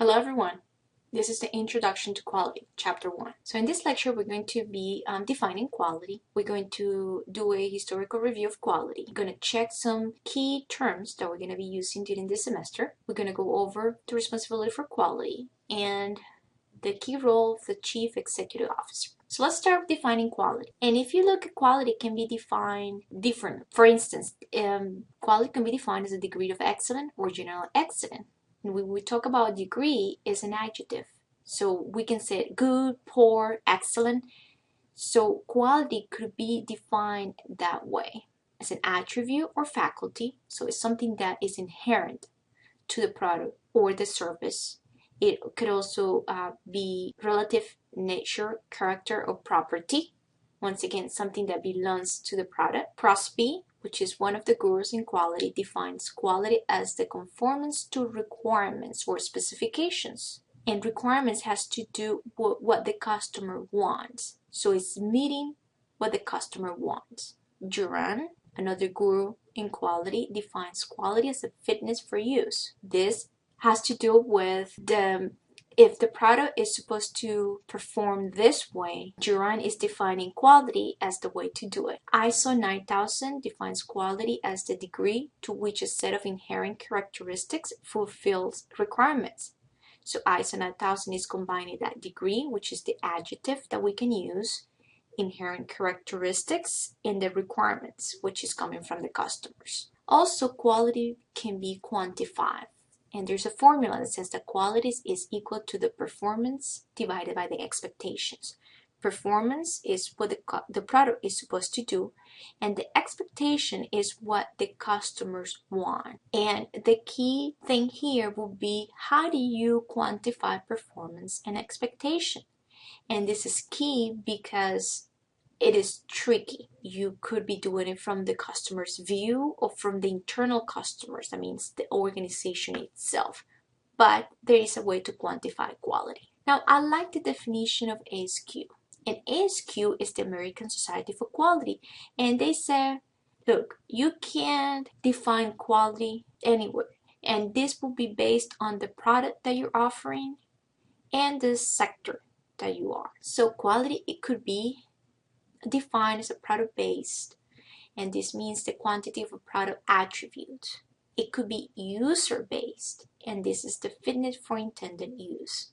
Hello everyone, this is the Introduction to Quality, Chapter 1. So in this lecture we're going to be defining quality. We're going to do a historical review of quality. We're going to check some key terms that we're going to be using during this semester. We're going to go over the responsibility for quality and the key role of the Chief Executive Officer. So let's start with defining quality. And if you look at quality, it can be defined different. For instance, quality can be defined as a degree of excellence or general excellence. And when we talk about degree, is an adjective. So we can say good, poor, excellent. So quality could be defined that way as an attribute or faculty. So it's something that is inherent to the product or the service. It could also be relative nature, character, or property. Once again, something that belongs to the product. Crosby, which is one of the gurus in quality, defines quality as the conformance to requirements or specifications. And requirements has to do with what the customer wants. So it's meeting what the customer wants. Duran, another guru in quality, defines quality as a fitness for use. This has to do with if the product is supposed to perform this way, Duran is defining quality as the way to do it. ISO 9000 defines quality as the degree to which a set of inherent characteristics fulfills requirements. So ISO 9000 is combining that degree, which is the adjective that we can use, inherent characteristics, and the requirements, which is coming from the customers. Also, quality can be quantified. And there's a formula that says that quality is equal to the performance divided by the expectations. Performance is what the product is supposed to do, and the expectation is what the customers want. And the key thing here will be, how do you quantify performance and expectation? And this is key because it is tricky. You could be doing it from the customer's view or from the internal customers, that means the organization itself. But there is a way to quantify quality. Now, I like the definition of ASQ. And ASQ is the American Society for Quality. And they say, look, you can't define quality anywhere. And this will be based on the product that you're offering and the sector that you are. So quality, it could be defined as a product based, and this means the quantity of a product attribute. It could be user based, and this is the fitness for intended use.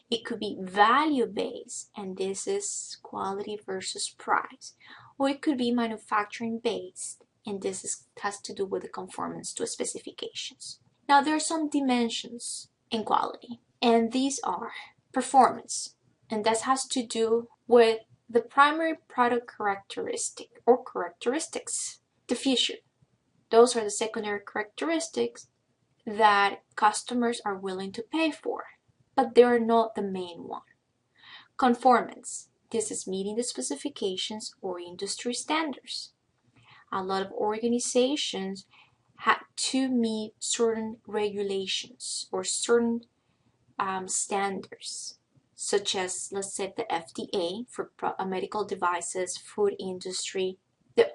It could be value based, and this is quality versus price. Or it could be manufacturing based, and this has to do with the conformance to specifications. Now there are some dimensions in quality, and these are performance, and that has to do with the primary product characteristic or characteristics. The feature, those are the secondary characteristics that customers are willing to pay for, but they are not the main one. Conformance, this is meeting the specifications or industry standards. A lot of organizations had to meet certain regulations or certain standards, such as, let's say, the FDA for medical devices, food industry, the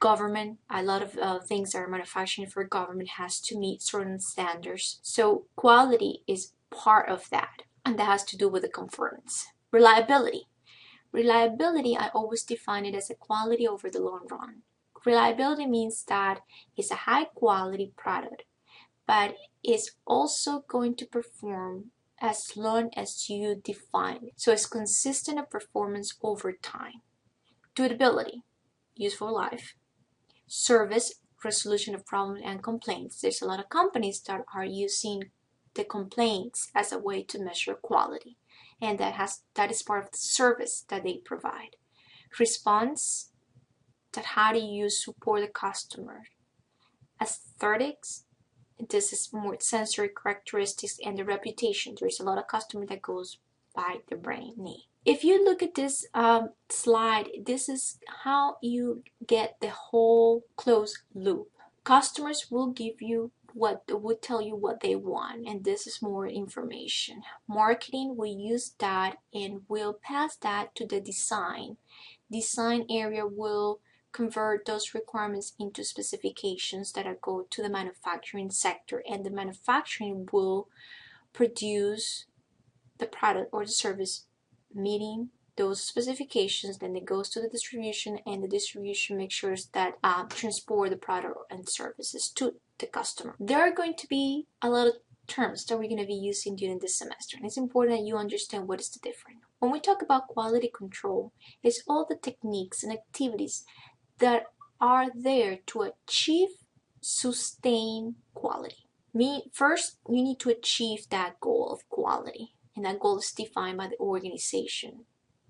government. A lot of things that are manufacturing for government has to meet certain standards. So quality is part of that, and that has to do with the conformance. Reliability. Reliability, I always define it as a quality over the long run. Reliability means that it's a high quality product, but it's also going to perform as long as you define it. So it's consistent of performance over time. Durability, useful life. Service, resolution of problems and complaints. There's a lot of companies that are using the complaints as a way to measure quality, and that is part of the service that they provide. Response, that how do you support the customer. Aesthetics, this is more sensory characteristics, and the reputation. There's a lot of customer that goes by the brand name. If you look at this slide, this is how you get the whole closed loop. Customers will give you would tell you what they want, and this is more information. Marketing will use that and will pass that to the design. Design area will convert those requirements into specifications that go to the manufacturing sector, and the manufacturing will produce the product or the service meeting those specifications. Then it goes to the distribution, and the distribution makes sure that transport the product and services to the customer. There are going to be a lot of terms that we're going to be using during this semester, and it's important that you understand what is the difference. When we talk about quality control, it's all the techniques and activities that are there to achieve sustained quality. First, you need to achieve that goal of quality, and that goal is defined by the organization.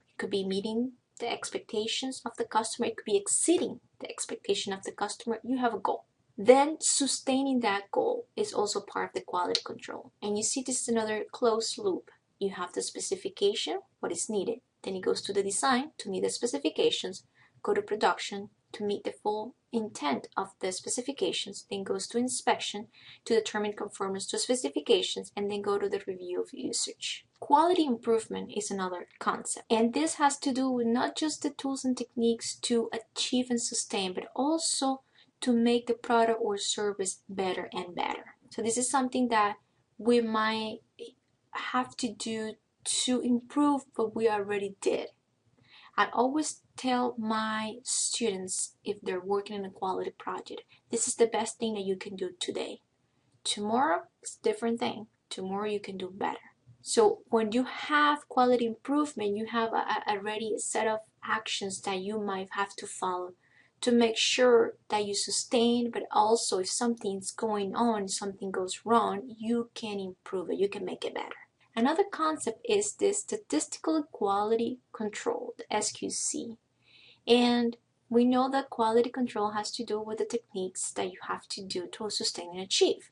It could be meeting the expectations of the customer. It could be exceeding the expectation of the customer. You have a goal. Then sustaining that goal is also part of the quality control. And you see, this is another closed loop. You have the specification, what is needed. Then it goes to the design to meet the specifications, go to production to meet the full intent of the specifications, then goes to inspection to determine conformance to specifications, and then go to the review of usage. Quality improvement is another concept, and this has to do with not just the tools and techniques to achieve and sustain, but also to make the product or service better and better. So this is something that we might have to do to improve what we already did. I always tell my students, if they're working in a quality project, this is the best thing that you can do today. Tomorrow it's a different thing. Tomorrow you can do better. So when you have quality improvement, you have already a set of actions that you might have to follow to make sure that you sustain, but also if something's going on, something goes wrong, you can improve it, you can make it better. Another concept is the Statistical Quality Control, the SQC. And we know that quality control has to do with the techniques that you have to do to sustain and achieve.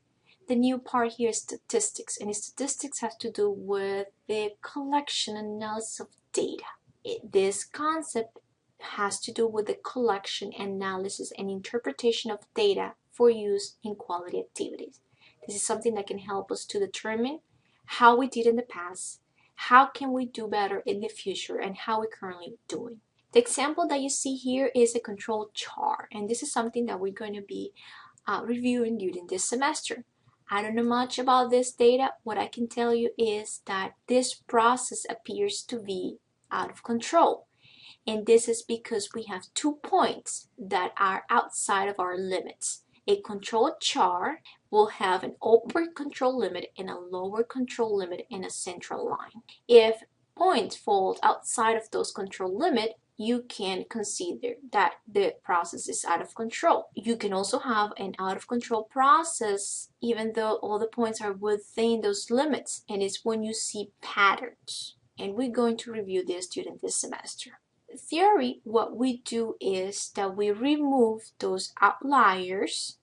The new part here is statistics, and statistics has to do with the collection and analysis of data. This concept has to do with the collection, analysis, and interpretation of data for use in quality activities. This is something that can help us to determine how we did in the past, how can we do better in the future, and how we're currently doing. The example that you see here is a control chart, and this is something that we're going to be reviewing during this semester. I don't know much about this data. What I can tell you is that this process appears to be out of control. And this is because we have 2 points that are outside of our limits. A control chart will have an upper control limit and a lower control limit and a central line. If points fall outside of those control limits, you can consider that the process is out of control. You can also have an out of control process even though all the points are within those limits, and it's when you see patterns. And we're going to review this during this semester. In theory, what we do is that we remove those outliers,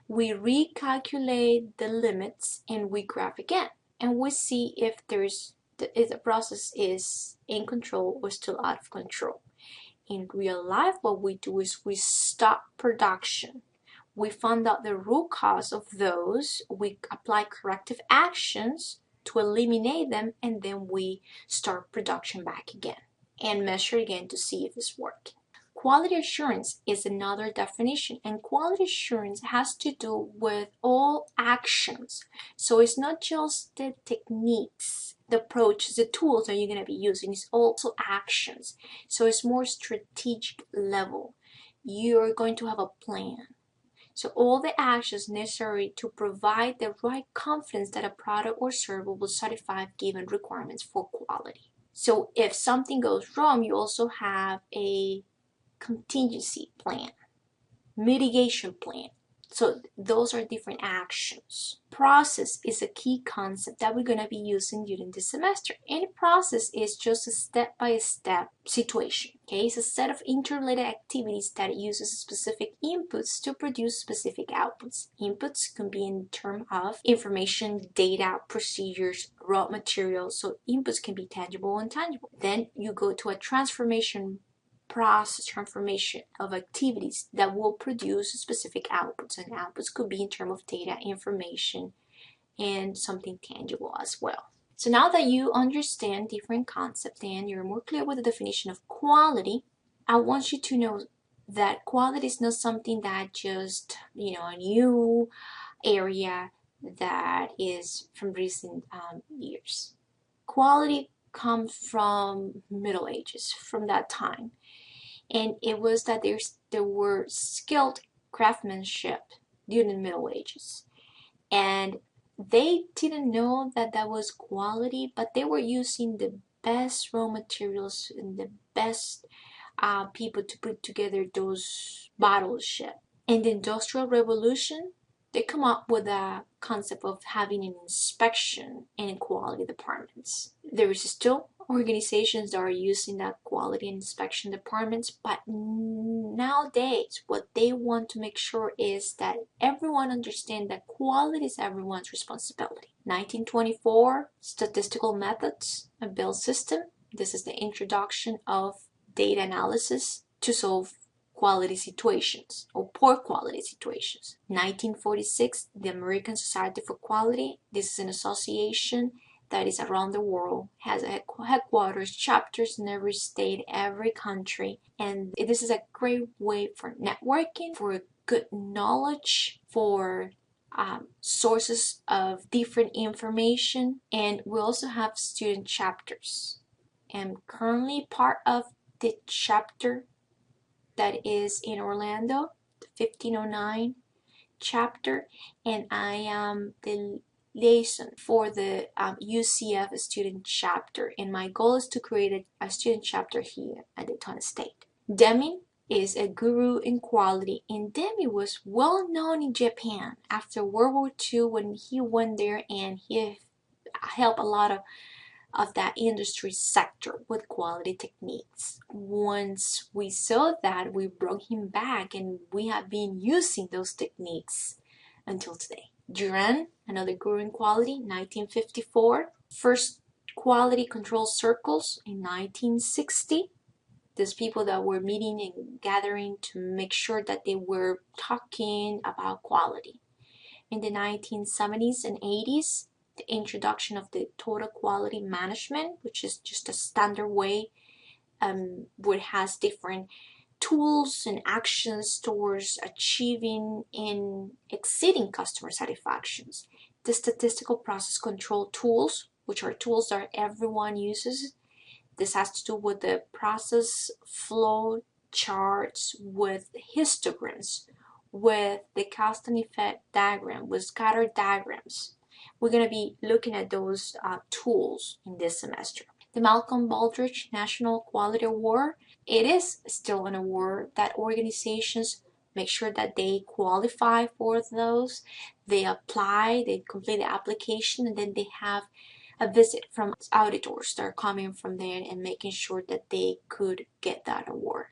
we recalculate the limits, and we graph again. And we see if the process is in control or still out of control. In real life, what we do is we stop production. We find out the root cause of those, we apply corrective actions to eliminate them, and then we start production back again and measure again to see if it's working. Quality assurance is another definition, and quality assurance has to do with all actions. So it's not just the techniques, the approaches, the tools that you're going to be using, it's also actions. So it's more strategic level. You're going to have a plan. So all the actions necessary to provide the right confidence that a product or service will satisfy given requirements for quality. So if something goes wrong, you also have a contingency plan, mitigation plan. So those are different actions. Process is a key concept that we're going to be using during this semester. And process is just a step-by-step situation. Okay, it's a set of interrelated activities that uses specific inputs to produce specific outputs. Inputs can be in terms of information, data, procedures, raw materials. So inputs can be tangible and intangible. Then you go to a transformation of activities that will produce specific outputs, and outputs could be in terms of data, information, and something tangible as well. So now that you understand different concepts and you're more clear with the definition of quality, I want you to know that quality is not something that just, a new area that is from recent years. Quality comes from Middle Ages, from that time, and it was that there were skilled craftsmanship during the Middle Ages, and they didn't know that that was quality, but they were using the best raw materials and the best people to put together those battleship. In the Industrial Revolution, they come up with a concept of having an inspection and quality departments. There is still organizations that are using that quality and inspection departments, but nowadays what they want to make sure is that everyone understands that quality is everyone's responsibility. 1924, statistical methods, a bill system. This is the introduction of data analysis to solve quality situations or poor quality situations. 1946, the American Society for Quality. This is an association that is around the world, has headquarters, chapters in every state, every country, and this is a great way for networking, for good knowledge, for sources of different information. And we also have student chapters. I'm currently part of the chapter that is in Orlando, the 1509 chapter, and I am the liaison for the UCF student chapter, and my goal is to create a student chapter here at Daytona State. Deming is a guru in quality, and Demi was well known in Japan after World War II when he went there, and he helped a lot of that industry sector with quality techniques. Once we saw that, we brought him back, and we have been using those techniques until today. Duran, another guru in quality, 1954. First quality control circles in 1960. Those people that were meeting and gathering to make sure that they were talking about quality. In the 1970s and 80s, the introduction of the total quality management, which is just a standard way where it has different tools and actions towards achieving and exceeding customer satisfactions. The statistical process control tools, which are tools that everyone uses. This has to do with the process flow charts, with histograms, with the cause and effect diagram, with scatter diagrams. We're going to be looking at those tools in this semester. The Malcolm Baldrige National Quality Award, it is still an award that organizations make sure that they qualify for those. They apply, they complete the application, and then they have a visit from auditors that are coming from there and making sure that they could get that award.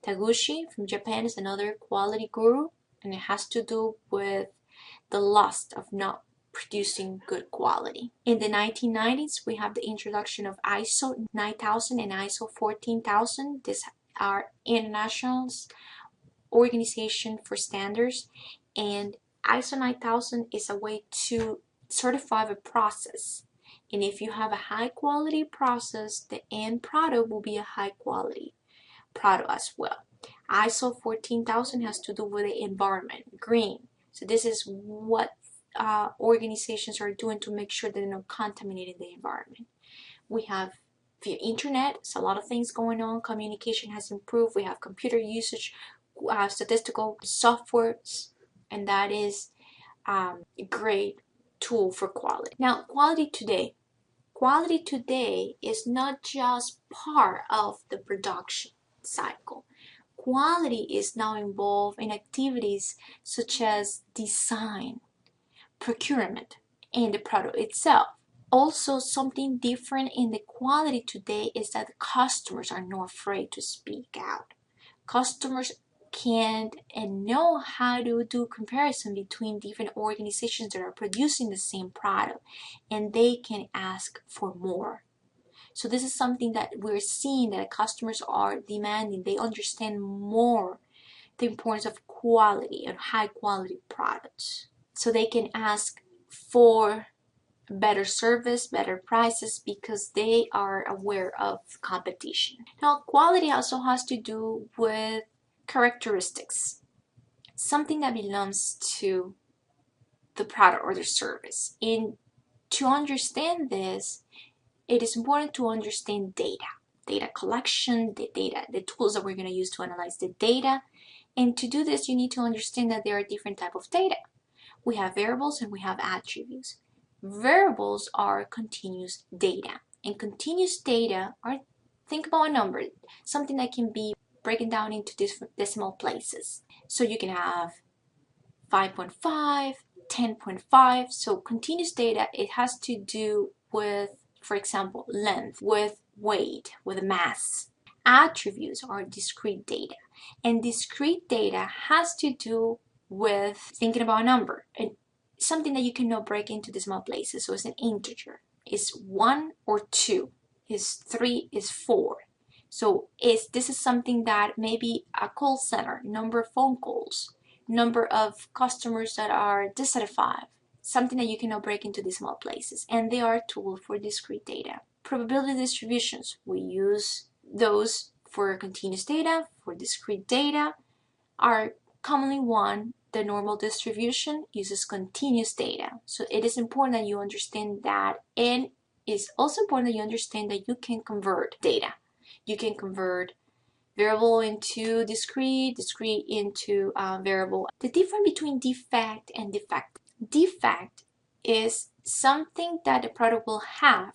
Taguchi from Japan is another quality guru, and it has to do with the lust of not producing good quality. In the 1990s, we have the introduction of ISO 9000 and ISO 14000. These are international organization for standards, and ISO 9000 is a way to certify the process. And if you have a high quality process, the end product will be a high quality product as well. ISO 14000 has to do with the environment, green. So this is what organizations are doing to make sure that they're not contaminating the environment. We have via internet, it's a lot of things going on. Communication has improved. We have computer usage, statistical softwares, and that is a great tool for quality. Now, quality today. Quality today is not just part of the production cycle. Quality is now involved in activities such as design, procurement, and the product itself. Also, something different in the quality today is that the customers are not afraid to speak out. Customers can and know how to do comparison between different organizations that are producing the same product, and they can ask for more. So this is something that we're seeing that customers are demanding. They understand more the importance of quality and high quality products. So they can ask for better service, better prices, because they are aware of competition. Now, quality also has to do with characteristics, something that belongs to the product or the service. And to understand this, it is important to understand data collection, the tools that we're going to use to analyze the data. And to do this, you need to understand that there are different types of data. We have variables and we have attributes. Variables are continuous data, and continuous data are, think about a number, something that can be broken down into different decimal places. So you can have 5.5, 10.5. So continuous data, it has to do with, for example, length, with weight, with mass. Attributes are discrete data, and discrete data has to do with thinking about a number and something that you cannot break into decimal places. So it's an integer. Is 1 or 2? Is 3? Is 4? So this is something that maybe a call center, number of phone calls, number of customers that are dissatisfied, something that you cannot break into decimal places, and they are a tool for discrete data. Probability distributions, we use those for continuous data. For discrete data are commonly one. The normal distribution uses continuous data. So it is important that you understand that, and it's also important that you understand that you can convert data. You can convert variable into discrete, discrete into variable. The difference between defect and defect. Defect is something that the product will have,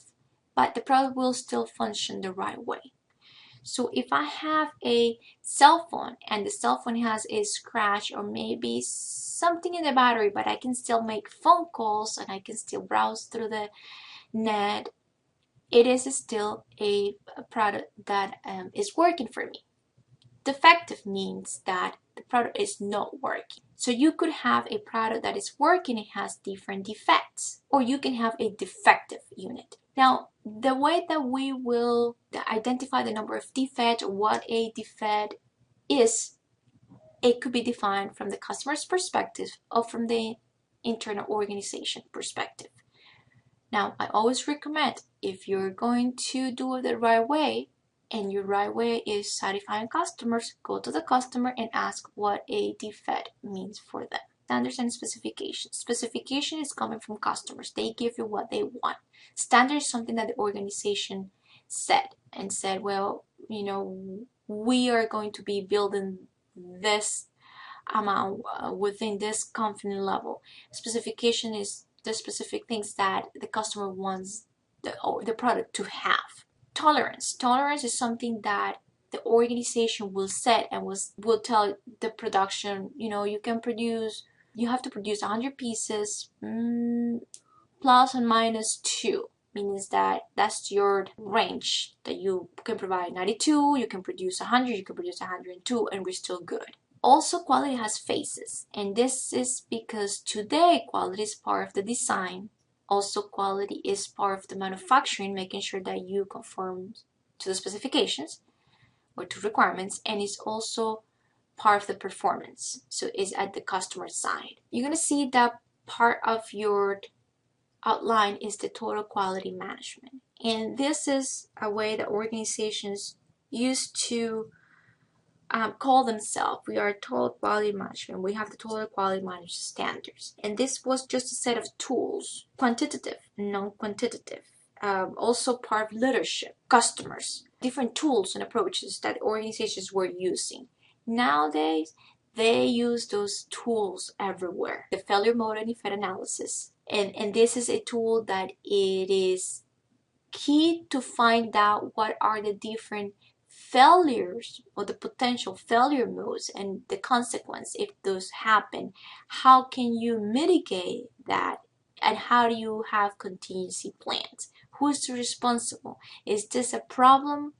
but the product will still function the right way. So if I have a cell phone and the cell phone has a scratch or maybe something in the battery, but I can still make phone calls and I can still browse through the net, it is still a product that is working for me. Defective means that the product is not working. So you could have a product that is working, it has different defects, or you can have a defective unit. Now, the way that we will identify the number of defects, what a defect is, it could be defined from the customer's perspective or from the internal organization perspective. Now, I always recommend, if you're going to do it the right way, and your right way is satisfying customers, go to the customer and ask what a defect means for them. Standards and specifications. Specification is coming from customers. They give you what they want. Standard is something that the organization said, well, we are going to be building this amount within this confidence level. Specification is the specific things that the customer wants the product to have. Tolerance. Tolerance is something that the organization will set and will tell the production, you have to produce 100 pieces plus and minus 2. Means that that's your range, that you can provide 92, you can produce 100, you can produce 102, and we're still good. Also, quality has phases, and this is because today quality is part of the design. Also, quality is part of the manufacturing, making sure that you conform to the specifications or to requirements, and it's also part of the performance. So it's at the customer side. You're going to see that part of your outline is the total quality management. And this is a way that organizations used to call themselves. We are total quality management. We have the total quality management standards. And this was just a set of tools, quantitative, non-quantitative, also part of leadership, customers, different tools and approaches that organizations were using. Nowadays, they use those tools everywhere. The failure mode and effect analysis. And this is a tool that it is key to find out what are the different failures or the potential failure modes and the consequence if those happen. How can you mitigate that, and how do you have contingency plans? Who is responsible? Is this a problem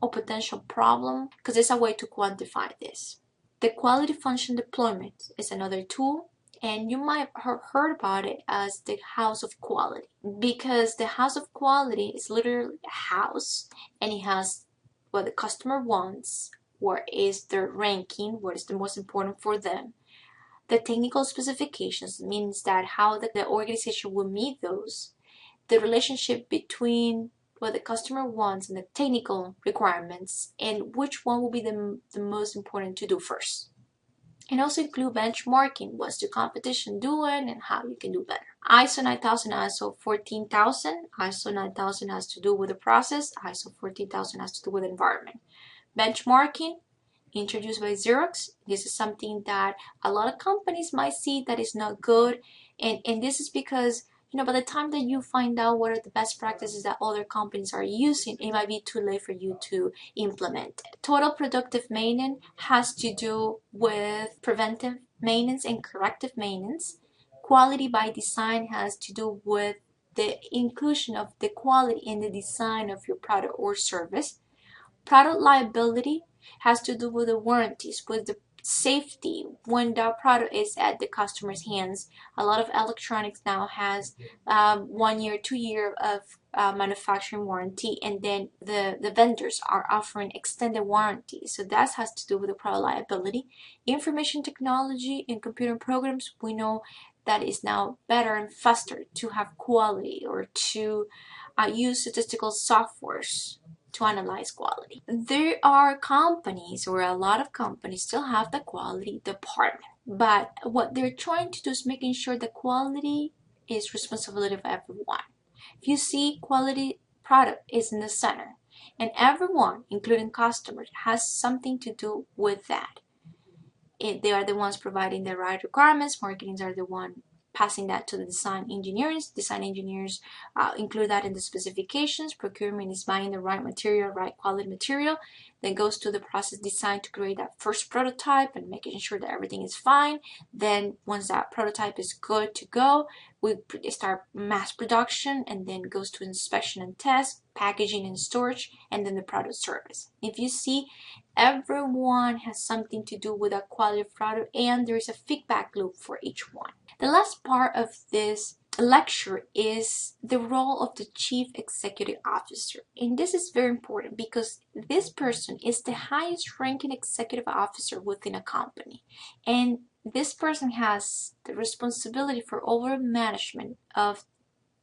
or potential problem? Because there's a way to quantify this. The quality function deployment is another tool, and you might have heard about it as the house of quality, because the house of quality is literally a house, and it has what the customer wants, what is their ranking, what is the most important for them. The technical specifications means that how the organization will meet those. The relationship between what the customer wants and the technical requirements, and which one will be the most important to do first. And also include benchmarking. What's the competition doing and how you can do better. ISO 9000, ISO 14000. ISO 9000 has to do with the process. ISO 14000 has to do with the environment. Benchmarking, introduced by Xerox. This is something that a lot of companies might see that is not good. And this is because, by the time that you find out what are the best practices that other companies are using, it might be too late for you to implement it. Total productive maintenance has to do with preventive maintenance and corrective maintenance. Quality by design has to do with the inclusion of the quality in the design of your product or service. Product liability has to do with the warranties, with the safety when the product is at the customer's hands. A lot of electronics now has 1 year, 2 year of manufacturing warranty, and then the vendors are offering extended warranty. So that has to do with the product liability. Information technology and computer programs, we know that is now better and faster to have quality or to use statistical softwares to analyze quality. There are companies, or a lot of companies still have the quality department, but what they're trying to do is making sure the quality is responsibility of everyone. If you see, quality product is in the center, and everyone, including customers, has something to do with that. They are the ones providing the right requirements. Marketing are the one passing that to the design engineers. Design engineers include that in the specifications. Procurement is buying the right material, right quality material. Then goes to the process design to create that first prototype and making sure that everything is fine. Then once that prototype is good to go, we start mass production, and then goes to inspection and test, packaging and storage, and then the product service. If you see, everyone has something to do with a quality of product, and there is a feedback loop for each one. The last part of this lecture is the role of the Chief Executive Officer. And this is very important because this person is the highest ranking executive officer within a company. And this person has the responsibility for overall management of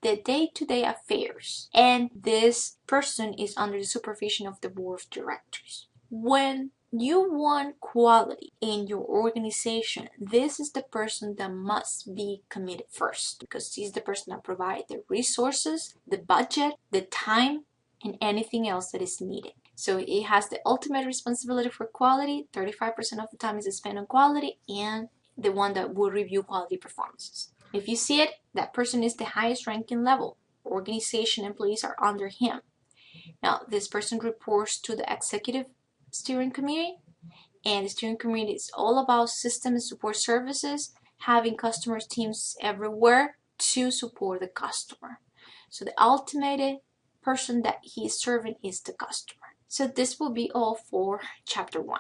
the day-to-day affairs. And this person is under the supervision of the board of directors. When you want quality in your organization, this is the person that must be committed first, because he's the person that provides the resources, the budget, the time, and anything else that is needed. So it has the ultimate responsibility for quality. 35% of the time is spent on quality, and the one that will review quality performances. If you see it, that person is the highest ranking level. Organization employees are under him. Now, this person reports to the executive steering committee, and the steering committee is all about system and support services, having customer teams everywhere to support the customer. So the ultimate person that he is serving is the customer. So this will be all for chapter 1.